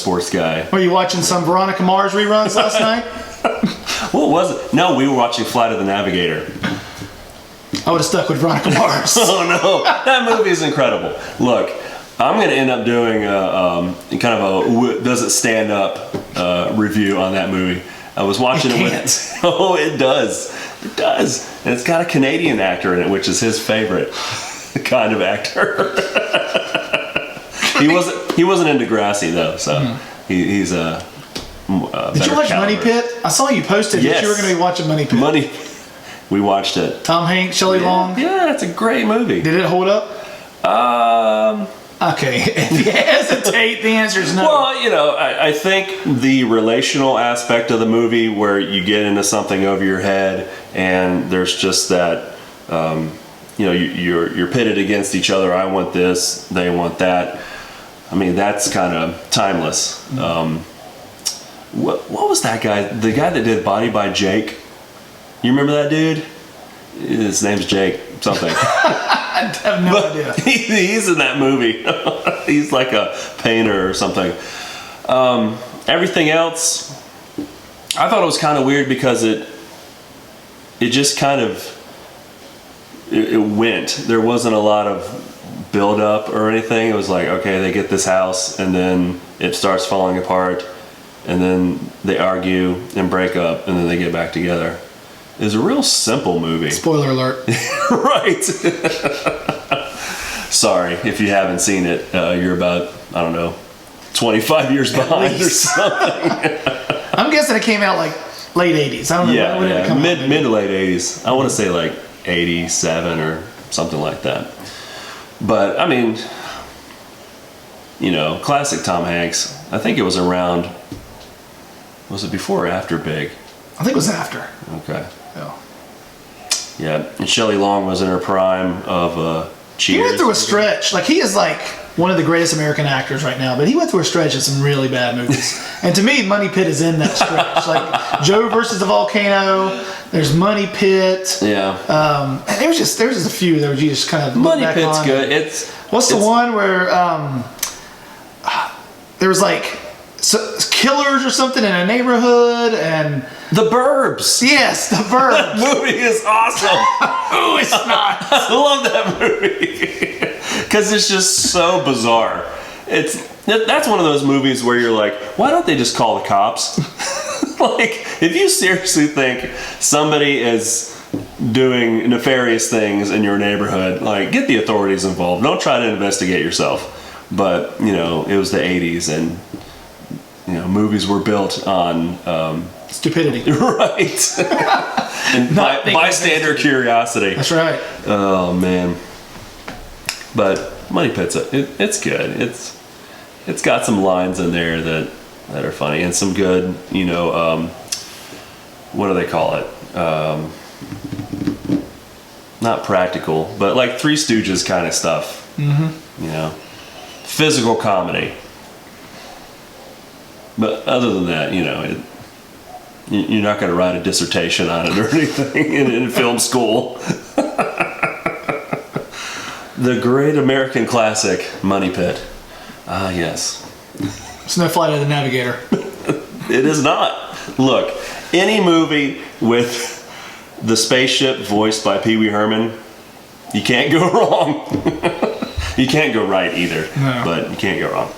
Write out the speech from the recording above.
sports guy. Were you watching some Veronica Mars reruns last night? What was it? No, we were watching Flight of the Navigator. I would have stuck with Veronica Mars. Oh no, that movie is incredible. Look, I'm going to end up doing kind of a does it stand up review on that movie. I was watching it with. Oh, it does. It does, and it's got a Canadian actor in it, which is his favorite kind of actor. He wasn't into Degrassi though, so he's a. Did you watch Money Pit? I saw you posted that you were going to be watching Money Pit. We watched it. Tom Hanks, Shelley Long. Yeah, it's a great movie. Did it hold up? Okay, if you hesitate, the answer is no. Well, I think the relational aspect of the movie where you get into something over your head and there's just that, you're pitted against each other. I want this, they want that. I mean, that's kind of timeless. What was that guy? The guy that did Body by Jake? You remember that dude? His name's Jake something. I have no idea. He's in that movie. He's like a painter or something. Everything else, I thought it was kind of weird because it just kind of it went. There wasn't a lot of build up or anything. It was like, okay, they get this house and then it starts falling apart and then they argue and break up and then they get back together. It's a real simple movie. Spoiler alert. Right. Sorry if you haven't seen it. You're about, 25 years behind or something. I'm guessing it came out like late 80s. I don't know. Yeah, mid to late 80s. I want to say like 87 or something like that. But, I mean, classic Tom Hanks. I think it was around, was it before or after Big? I think it was after. Okay. Yeah. Yeah, and Shelley Long was in her prime of Cheers. He went through a stretch. Like, he is like one of the greatest American actors right now, but he went through a stretch of some really bad movies. And to me, Money Pit is in that stretch. Like, Joe versus the Volcano, there's Money Pit. Yeah. And there's just a few that you just kind of look Money back Pit's on. good. What's the one where there was like killers or something in a neighborhood and... The Burbs. Yes, The Burbs. That movie is awesome. Who is not? I love that movie because it's just so bizarre. That's one of those movies where you're like, why don't they just call the cops? Like, if you seriously think somebody is doing nefarious things in your neighborhood, like, get the authorities involved. Don't try to investigate yourself. But it was the 80s, and movies were built on. Stupidity. Right. And bystander curiosity. That's right. Oh, man. But Money Pit's it's good. It's got some lines in there that are funny and some good, what do they call it? Not practical, but like Three Stooges kind of stuff. Mm-hmm. Physical comedy. But other than that, you're not going to write a dissertation on it or anything in film school. The great American classic, Money Pit. Ah, yes. It's no Flight of the Navigator. It is not. Look, any movie with the spaceship voiced by Pee Wee Herman, you can't go wrong. You can't go right either, but you can't go wrong.